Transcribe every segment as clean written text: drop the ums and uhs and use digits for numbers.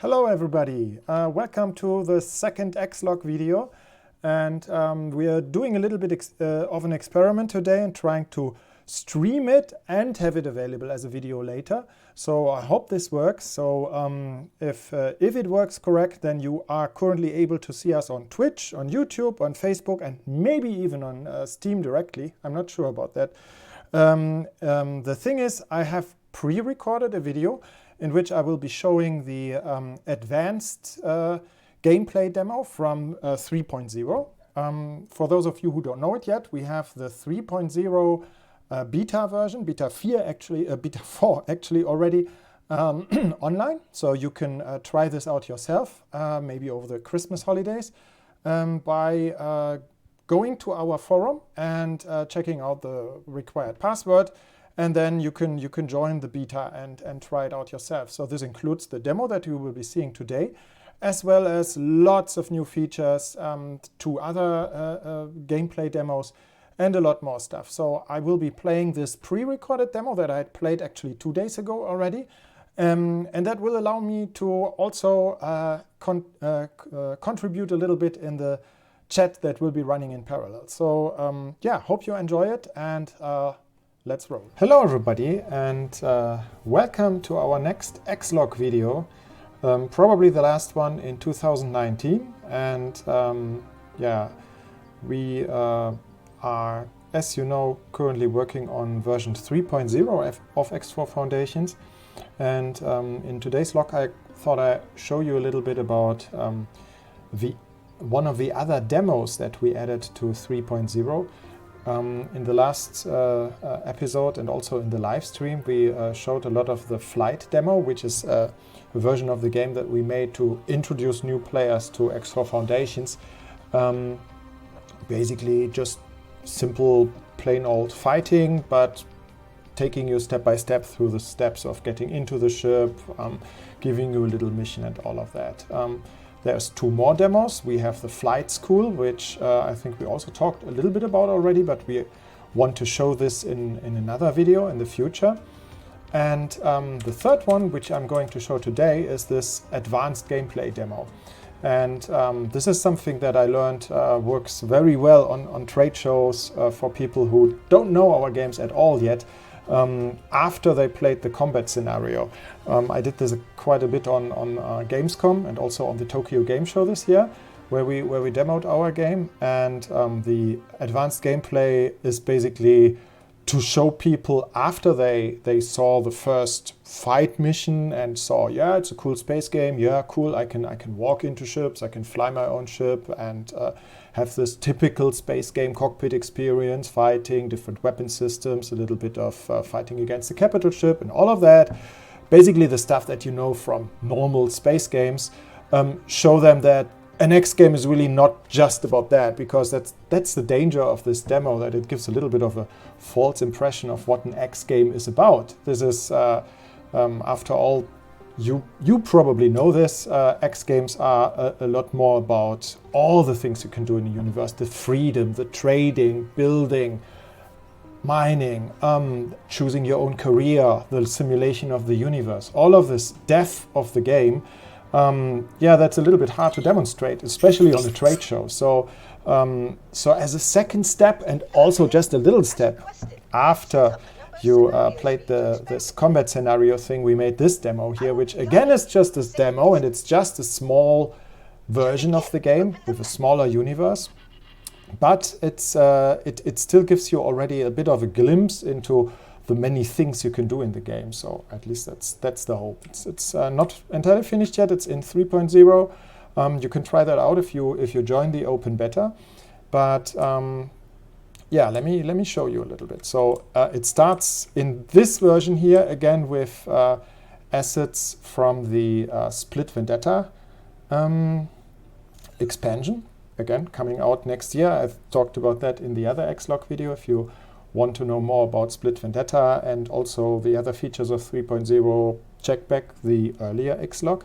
Hello everybody, welcome to the second XLOG video, and we are doing a little bit of an experiment today and trying to stream it and have it available as a video later. So I hope this works. So if it works correct, then you are currently able to see us on Twitch, on YouTube, on Facebook, and maybe even on Steam directly. I'm not sure about that. The thing is, I have pre-recorded a video in which I will be showing the advanced gameplay demo from 3.0. For those of you who don't know it yet, we have the 3.0 beta version, beta 4 actually already online. So you can try this out yourself, maybe over the Christmas holidays, by going to our forum and checking out the required password. And then you can join the beta and try it out yourself. So this includes the demo that you will be seeing today, as well as lots of new features, 2 other gameplay demos, and a lot more stuff. So I will be playing this pre-recorded demo that I had played actually 2 days ago already. And that will allow me to also contribute a little bit in the chat that will be running in parallel. So yeah, hope you enjoy it, and let's roll. Hello everybody, and welcome to our next XLOG video, probably the last one in 2019. And yeah, we are, as you know, currently working on version 3.0 of X4 Foundations. And in today's log, I thought I'd show you a little bit about one of the other demos that we added to 3.0. In the last episode and also in the live stream, we showed a lot of the flight demo, which is a version of the game that we made to introduce new players to X4 Foundations. Basically just simple, plain old fighting, but taking you step by step through the steps of getting into the ship, giving you a little mission and all of that. There's 2 more demos. We have the flight school, which I think we also talked a little bit about already, but we want to show this in another video in the future. And the third one, which I'm going to show today, is this advanced gameplay demo. And this is something that I learned works very well on trade shows for people who don't know our games at all yet. After they played the combat scenario. I did this quite a bit on Gamescom and also on the Tokyo Game Show this year, where we demoed our game. And the advanced gameplay is basically to show people after they saw the first fight mission and saw, yeah, it's a cool space game, yeah, cool, I can walk into ships, I can fly my own ship and have this typical space game cockpit experience, fighting, different weapon systems, a little bit of fighting against the capital ship and all of that. Basically the stuff that you know from normal space games. Show them that an X game is really not just about that, because that's the danger of this demo, that it gives a little bit of a false impression of what an X game is about. This is, after all, you probably know this, X games are a lot more about all the things you can do in the universe, the freedom, the trading, building, mining, choosing your own career, the simulation of the universe, all of this depth of the game. Yeah, that's a little bit hard to demonstrate, especially on a trade show. So as a second step, and also just a little step after you played this combat scenario thing, we made this demo here, which again is just this demo, and it's just a small version of the game with a smaller universe. But it still gives you already a bit of a glimpse into the many things you can do in the game. So at least that's the hope. It's not entirely finished yet. It's in 3.0. You can try that out if you join the open beta. But yeah, let me show you a little bit. So it starts in this version here again with assets from the Split Vendetta expansion. Again, coming out next year. I've talked about that in the other XLOG video. If you want to know more about Split Vendetta and also the other features of 3.0, check back the earlier XLOG.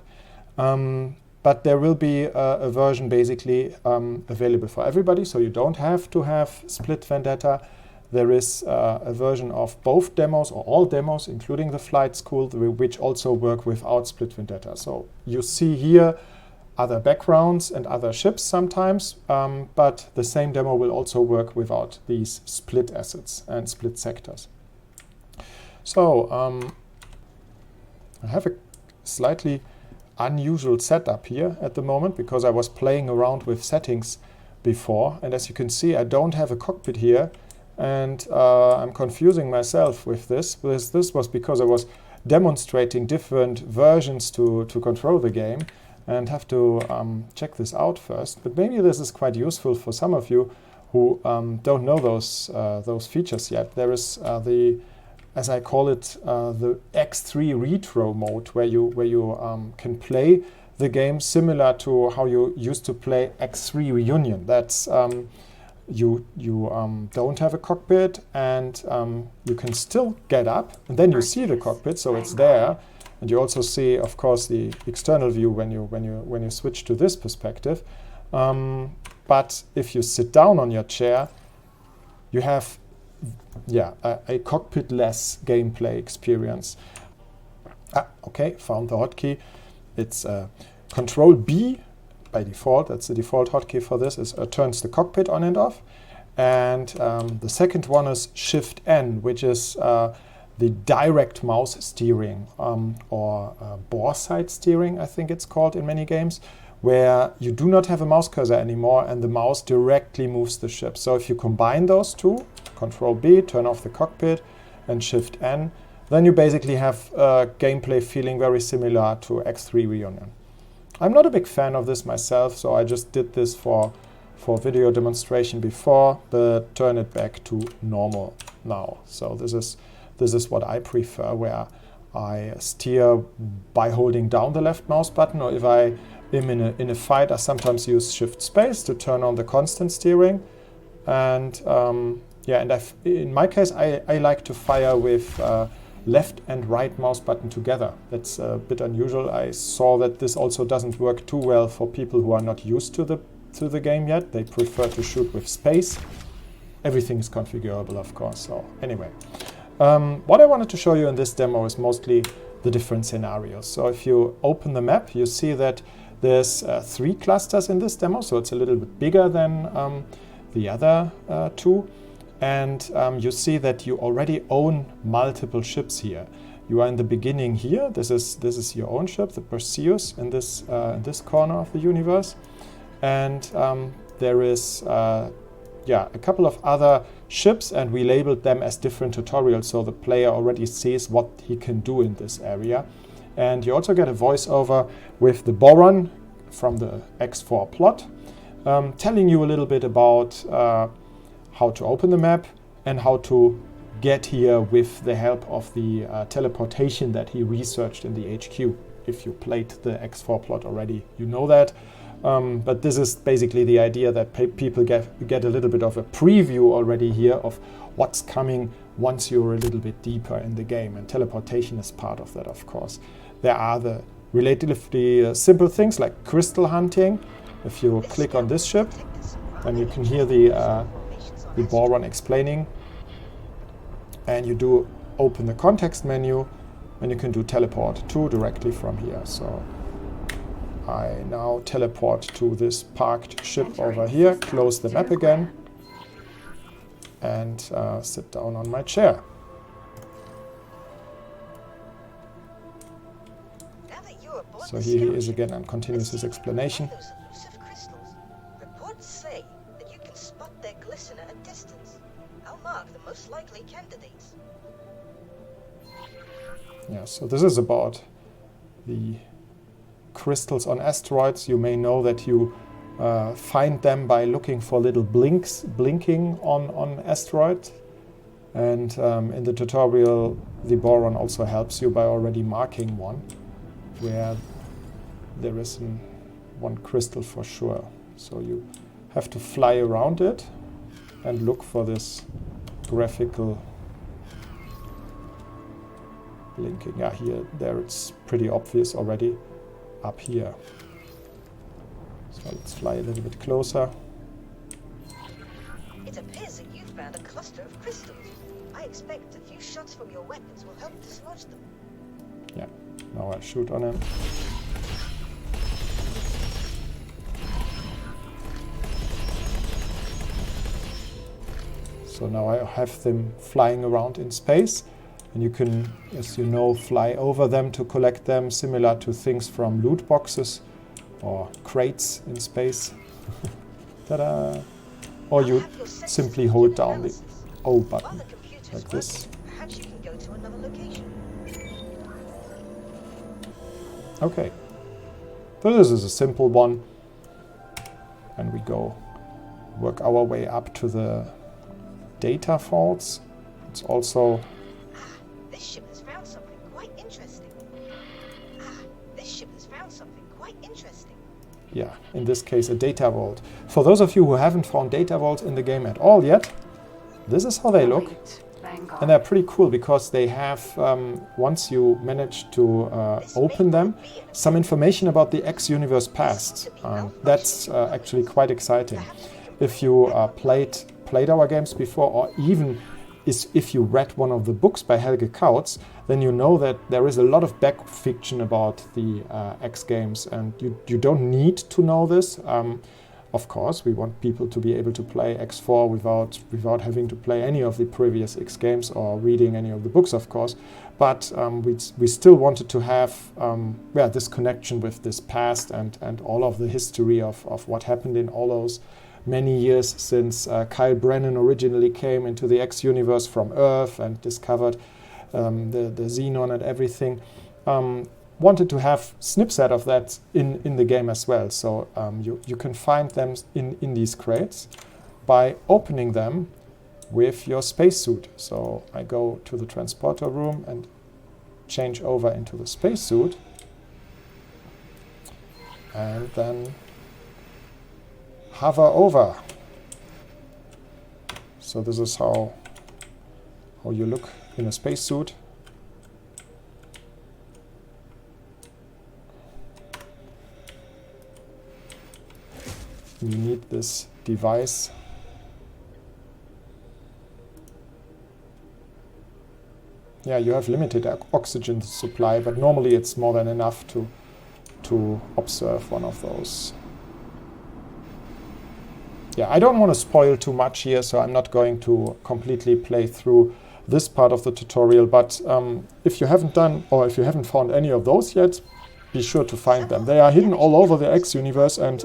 But there will be a version basically available for everybody, so you don't have to have Split Vendetta. there is a version of both demos, or all demos, including the flight school, which also work without Split Vendetta. So you see here other backgrounds and other ships sometimes, but the same demo will also work without these split assets and split sectors. So I have a slightly unusual setup here at the moment because I was playing around with settings before, and as you can see, I don't have a cockpit here, and I'm confusing myself with this. This was because I was demonstrating different versions to control the game, and have to check this out first. But maybe this is quite useful for some of you who don't know those features yet. There is the, as I call it, the X3 retro mode, where you can play the game similar to how you used to play X3 Reunion. That's you don't have a cockpit, and you can still get up, and then you see the cockpit, so it's there, and you also see, of course, the external view when you switch to this perspective. But if you sit down on your chair, you have a cockpit-less gameplay experience. Okay, found the hotkey. It's Control B by default. That's the default hotkey for this. Is turns the cockpit on and off. And the second one is Shift N, which is the direct mouse steering, or bore side steering, I think it's called in many games, where you do not have a mouse cursor anymore and the mouse directly moves the ship. So if you combine those two, Control B, turn off the cockpit, and Shift N, then you basically have gameplay feeling very similar to X3 Reunion. I'm not a big fan of this myself, so I just did this for video demonstration before, but turn it back to normal now. So this is what I prefer, where I steer by holding down the left mouse button, or if I am in a fight, I sometimes use Shift Space to turn on the constant steering. And in my case, I like to fire with left and right mouse button together. That's a bit unusual. I saw that this also doesn't work too well for people who are not used to the game yet. They prefer to shoot with space. Everything is configurable, of course. So anyway, what I wanted to show you in this demo is mostly the different scenarios. So if you open the map, you see that there's 3 clusters in this demo, so it's a little bit bigger than the other 2. And you see that you already own multiple ships here. You are in the beginning here. This is your own ship, the Perseus, in this corner of the universe. And there is a couple of other ships, and we labeled them as different tutorials, so the player already sees what he can do in this area. And you also get a voiceover with the Boron from the X4 plot, telling you a little bit about how to open the map and how to get here with the help of the teleportation that he researched in the HQ. If you played the X4 plot already, you know that. But this is basically the idea that people get a little bit of a preview already here of what's coming once you're a little bit deeper in the game. And teleportation is part of that, of course. There are the relatively simple things like crystal hunting. If you click on this ship, then you can hear the Boron explaining, and you do open the context menu, and you can do teleport to directly from here. So I now teleport to this parked ship over here, close the map again, and sit down on my chair. So here he is again and continues his explanation. Reports say that you can spot their glisten at a distance. I'll mark the most likely candidates. Yeah, so this is about the crystals on asteroids. You may know that you find them by looking for little blinking on asteroids. And in the tutorial, the Boron also helps you by already marking one, where there is one crystal for sure. So you have to fly around it and look for this graphical blinking. Yeah, there it's pretty obvious already up here. So let's fly a little bit closer. It appears that you've found a cluster of crystals. I expect a few shots from your weapons will help dislodge them. Yeah, now I shoot on him. So now I have them flying around in space, and you can, as you know, fly over them to collect them, similar to things from loot boxes or crates in space. Ta-da! Or you simply hold down the O button, like this. Perhaps you can go to another location. Okay, so this is a simple one, and we go work our way up to the data vaults. It's also... This ship has found something quite interesting. This ship has found something quite interesting. Yeah, in this case a data vault. For those of you who haven't found data vaults in the game at all yet, this is how they look. And they're pretty cool because they have, once you manage to open them, some information about the X universe past. That's actually quite exciting. If you played our games before, or even if you read one of the books by Helge Kautz, then you know that there is a lot of back fiction about the X games, and you don't need to know this. Of course, we want people to be able to play X4 without having to play any of the previous X games or reading any of the books, of course. But we still wanted to have this connection with this past and all of the history of what happened in all those many years since Kyle Brennan originally came into the X universe from Earth and discovered the Xenon and everything. Wanted to have snipset of that in the game as well. So you can find them in these crates by opening them with your spacesuit. So I go to the transporter room and change over into the spacesuit, and then hover over. So this is how you look in a spacesuit. You need this device. Yeah, you have limited oxygen supply, but normally it's more than enough to observe one of those. Yeah, I don't want to spoil too much here, so I'm not going to completely play through this part of the tutorial, but if you haven't done, or if you haven't found any of those yet, be sure to find them. They are hidden all over the X universe, and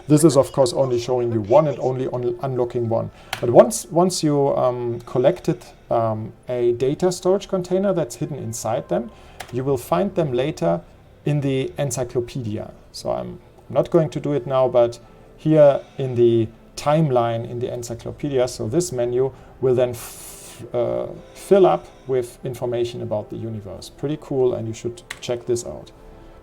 this is of course only showing you one and only unlocking one. But once you collected a data storage container that's hidden inside them, you will find them later in the encyclopedia. So I'm not going to do it now, but here in the timeline in the encyclopedia, so this menu will then fill up with information about the universe. Pretty cool, and you should check this out.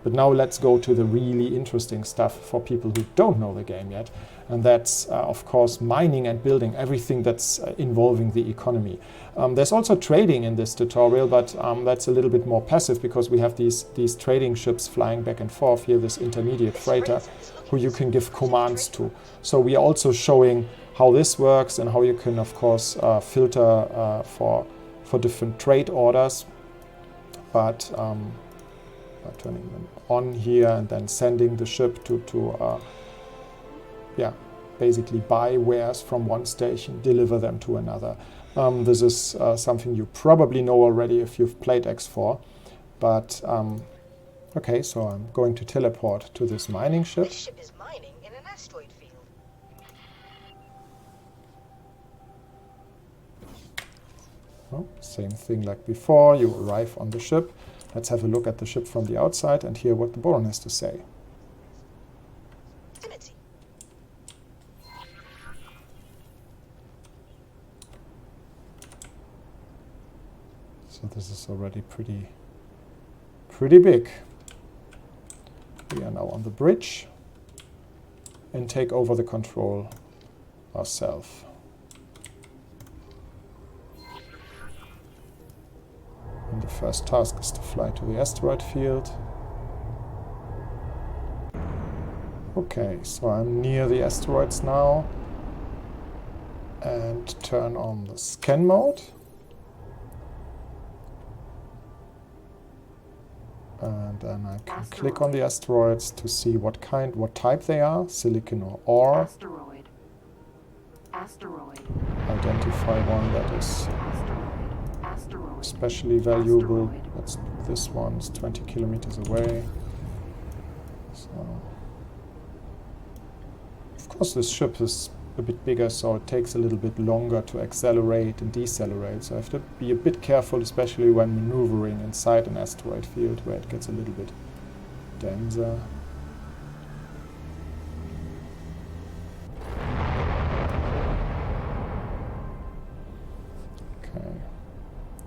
But now let's go to the really interesting stuff for people who don't know the game yet. And that's, of course, mining and building, everything that's involving the economy. There's also trading in this tutorial, but that's a little bit more passive because we have these trading ships flying back and forth here, this intermediate freighter, who you can give commands to. So we are also showing how this works and how you can, of course, filter for different trade orders. But by turning them on here and then sending the ship to basically buy wares from one station, deliver them to another. This is something you probably know already if you've played X4. But okay, so I'm going to teleport to this mining ship. This ship is mining in an asteroid field. Oh, same thing like before, you arrive on the ship. Let's have a look at the ship from the outside and hear what the Boron has to say. Affinity. So this is already pretty big. We are now on the bridge and take over the control ourselves. And the first task is to fly to the asteroid field. Okay, so I'm near the asteroids now. and turn on the scan mode. And then I can click on the asteroids to see what type they are, silicon or ore. Asteroid. Identify one that is especially valuable. That's this one's 20 kilometers away. So, of course, this ship is a bit bigger, so it takes a little bit longer to accelerate and decelerate. So I have to be a bit careful, especially when maneuvering inside an asteroid field where it gets a little bit denser. Okay.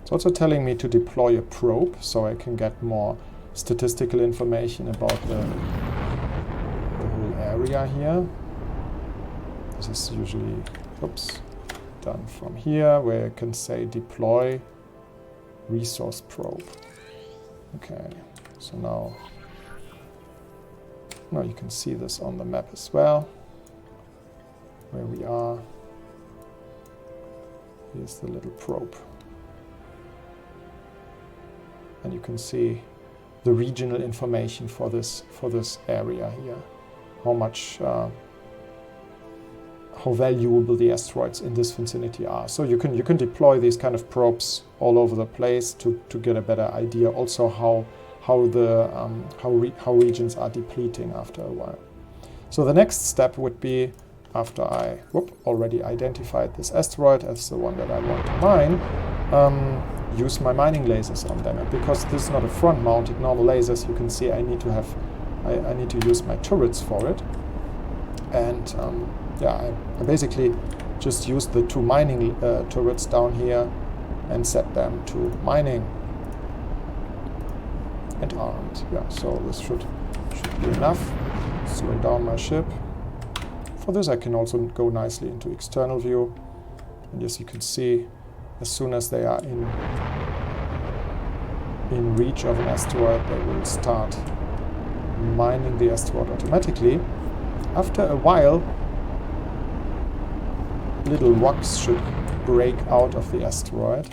It's also telling me to deploy a probe so I can get more statistical information about the whole area here. This is usually, done from here, where I can say deploy resource probe. Okay, so now you can see this on the map as well, where we are. Here's the little probe. And you can see the regional information for this area here. How valuable the asteroids in this vicinity are. So you can deploy these kind of probes all over the place to get a better idea. Also how regions are depleting after a while. So the next step would be, after I already identified this asteroid as the one that I want to mine, use my mining lasers on them. And because this is not a front-mounted normal lasers, you can see I need to use my turrets for it. And I basically just used the two mining turrets down here and set them to mining and armed. Yeah, so this should be enough. Slow down my ship. For this I can also go nicely into external view. And as you can see, as soon as they are in reach of an asteroid, they will start mining the asteroid automatically. After a while, little rocks should break out of the asteroid.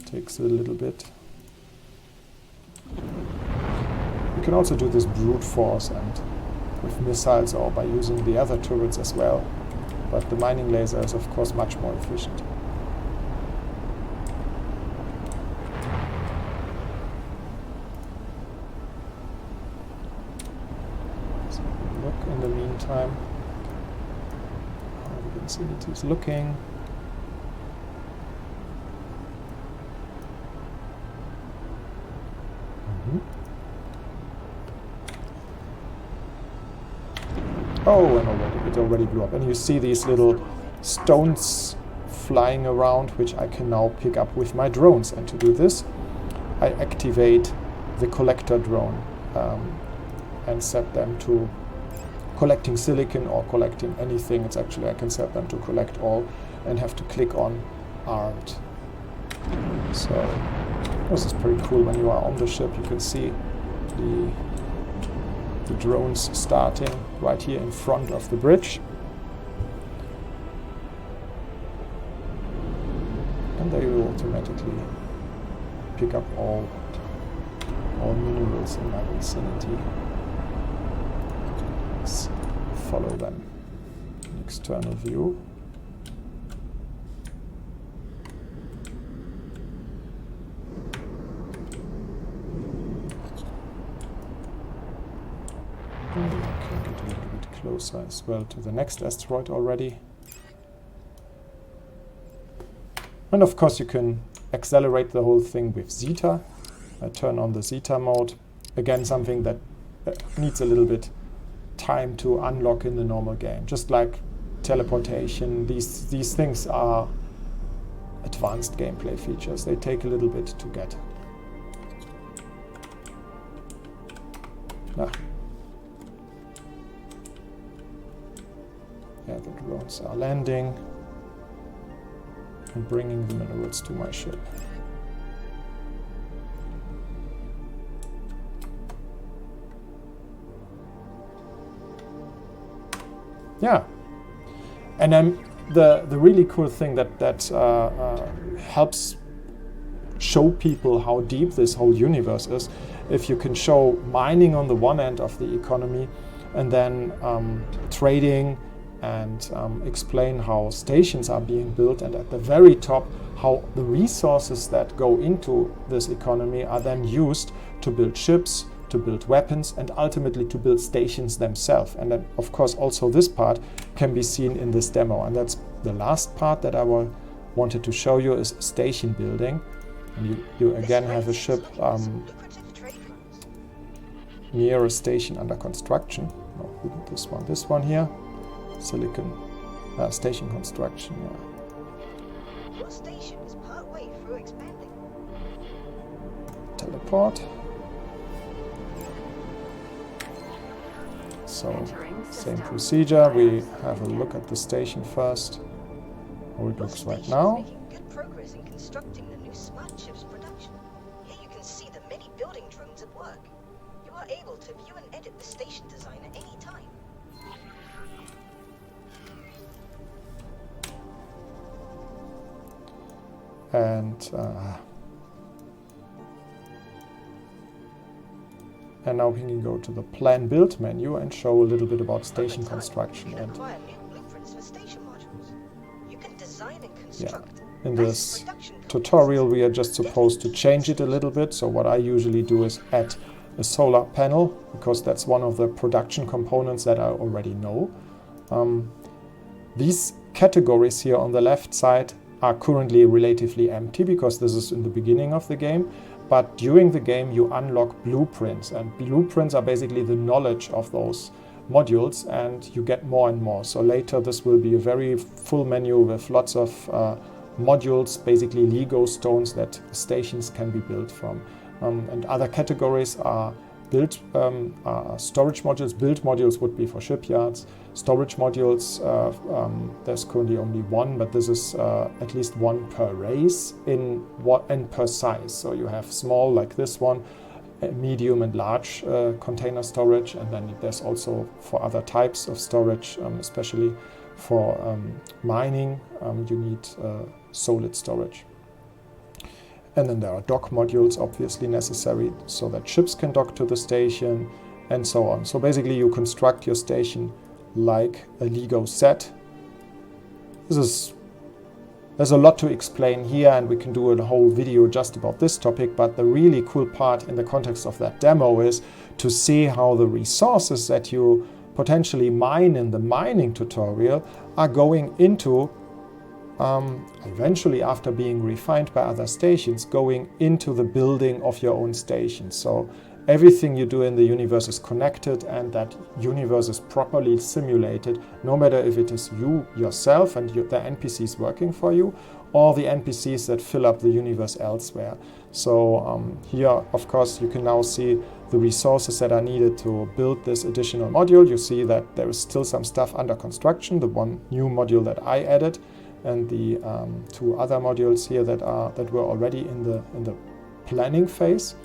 Takes a little bit. You can also do this brute force and with missiles or by using the other turrets as well. But the mining laser is of course much more efficient. So look in the meantime. The vicinity is looking. Oh, and it already blew up. And you see these little stones flying around, which I can now pick up with my drones. And to do this, I activate the collector drone and set them to collecting silicon or collecting anything. It's actually, I can set them to collect all and have to click on armed. So this is pretty cool. When you are on the ship, you can see the drones starting right here in front of the bridge. And they will automatically pick up all minerals in my vicinity. Let's follow them in external view. Closer as well to the next asteroid already. And of course you can accelerate the whole thing with Zeta. I turn on the Zeta mode. Again, something that needs a little bit time to unlock in the normal game. Just like teleportation, these things are advanced gameplay features. They take a little bit to get. Yeah, the drones are landing and bringing the minerals to my ship. Yeah, And then the really cool thing that helps show people how deep this whole universe is, if you can show mining on the one end of the economy, and then trading, and explain how stations are being built, and at the very top how the resources that go into this economy are then used to build ships, to build weapons, and ultimately to build stations themselves. And then of course also this part can be seen in this demo, and that's the last part that I wanted to show you, is station building. And you again have a ship near a station under construction. No, this one here. Silicon station construction. Yeah. Your station is partway through expanding. Teleport. So same procedure. We have a look at the station first. How it looks right now. Making good progress in constructing the new smart ships production. Here you can see the many building drones at work. You are able to view and edit the station design at any time. And now we can go to the plan build menu and show a little bit about station construction. And blueprints for station modules. You can design and construct. In this tutorial we are just supposed to change it a little bit. So what I usually do is add a solar panel, because that's one of the production components that I already know. These categories here on the left side are currently relatively empty, because this is in the beginning of the game. But during the game you unlock blueprints, and blueprints are basically the knowledge of those modules, and you get more and more. So later this will be a very full menu with lots of modules, basically Lego stones that stations can be built from. And other categories are storage modules. Build modules would be for shipyards. Storage modules, there's currently only one, but this is at least one per race and per size. So you have small like this one, medium and large container storage, and then there's also for other types of storage, especially for mining, you need solid storage. And then there are dock modules obviously necessary so that ships can dock to the station, and so on. So basically you construct your station like a Lego set. There's a lot to explain here, and we can do a whole video just about this topic, but the really cool part in the context of that demo is to see how the resources that you potentially mine in the mining tutorial are going into eventually, after being refined by other stations, going into the building of your own station. So everything you do in the universe is connected, and that universe is properly simulated, no matter if it is you yourself and the NPCs working for you, or the NPCs that fill up the universe elsewhere. So here, of course, you can now see the resources that are needed to build this additional module. You see that there is still some stuff under construction, the one new module that I added, and the two other modules here that were already in the planning phase,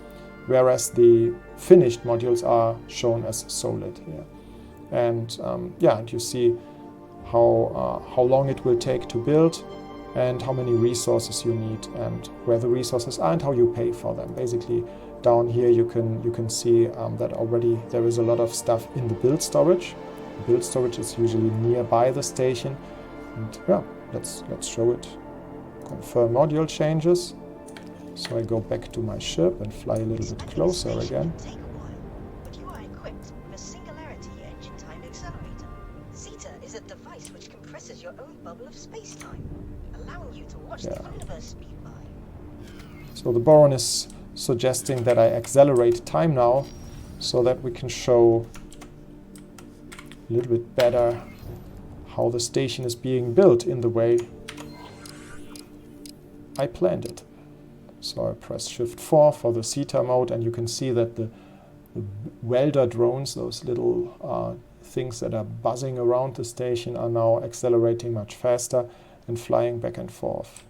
whereas the finished modules are shown as solid here. And and you see how long it will take to build, and how many resources you need, and where the resources are, and how you pay for them. Basically, down here you can see that already there is a lot of stuff in the build storage. The build storage is usually nearby the station, and yeah. Let's show it. Confirm module changes. So I go back to my ship and fly a little bit closer again. Take a while, but you are equipped with a singularity engine time accelerator. Zeta is a device which compresses your own bubble of space-time, allowing you to watch the universe speed by. So the Boron is suggesting that I accelerate time now, so that we can show a little bit better how the station is being built in the way I planned it. So I press Shift 4 for the Zeta mode, and you can see that the welder drones, those little things that are buzzing around the station, are now accelerating much faster and flying back and forth.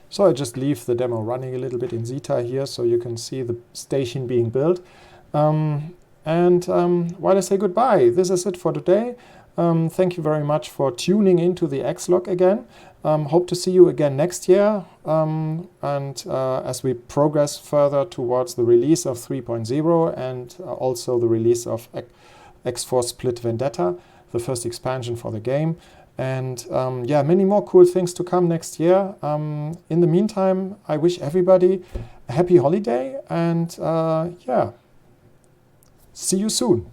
So I just leave the demo running a little bit in Zeta here, so you can see the station being built. While I say goodbye, this is it for today. Thank you very much for tuning into the XLOG again. Hope to see you again next year, as we progress further towards the release of 3.0 and also the release of X4 Split Vendetta, the first expansion for the game. And yeah, many more cool things to come next year. In the meantime, I wish everybody a happy holiday and yeah, see you soon.